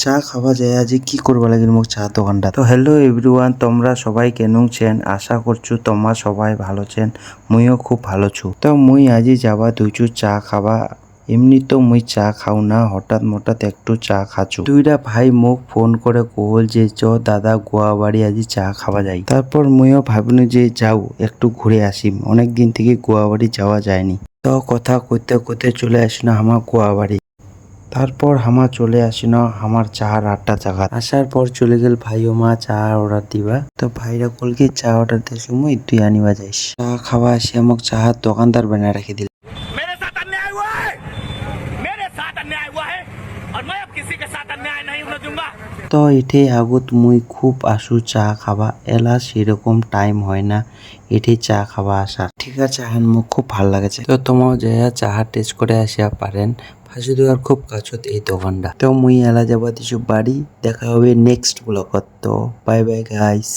চা খাওয়া যায় আজি কি করবা লাগিল মোক চা দোকানটা। তো হ্যালো এভরিওয়ান, তোমরা সবাই কেনুছেন, আশা করছু তোমরা সবাই ভালো ছেন, মুইও খুব ভালো ছু। তো মুই আজি যাবা দুইছু চা খাবা। এমনি তো মুই চা খাও না, হঠাৎ একটু চা খাচু। দুইটা ভাই মোক ফোন করে কল যে চ দাদা গোয়াবাড়ি আজি চা খাওয়া যাই। তারপর মুইও ভাবনু যে যাও একটু ঘুরে আসিম, অনেক দিন থেকে গোয়াবাড়ি যাওয়া যায়নি। তো কথা কইতে কইতে চলে আসিল আমার গোয়াবাড়ি। তারপর হামা চলে আসিন আমার চার আটটা জায়গা। আসার পর চলে গেল ভাই ও মা চা অর্ডার দিবা। তো ভাইরা কলকে চা অর্ডার দিয়ে সময় তুই আনিবা যাইস। চা খাওয়া আসি আমাকে চাহার দোকানদার বানিয়ে রেখে দিল। मेरे साथ अन्याय हुआ है, मेरे साथ अन्याय हुआ है और मैं अब किसी के साथ अन्याय नहीं होने दूंगा। তো এঠে আগত মুই খুব আসু চা খাবা, এলা সেরকম টাইম হয় না এঠে চা খাওয়া আসার। ঠিক আছে, এখন মুখ খুব ভাল লাগেছে। তো তোমাও যাইয়া চাহা টেস্ট করে আসিয়া পারেন। ফাঁসি দেওয়ার খুব কাছত এই দোকানটা। তো মুই এলা যাবা দিছু বাড়ি। দেখা হবে নেক্সট ব্লগত। তো বাই বাই গাইস।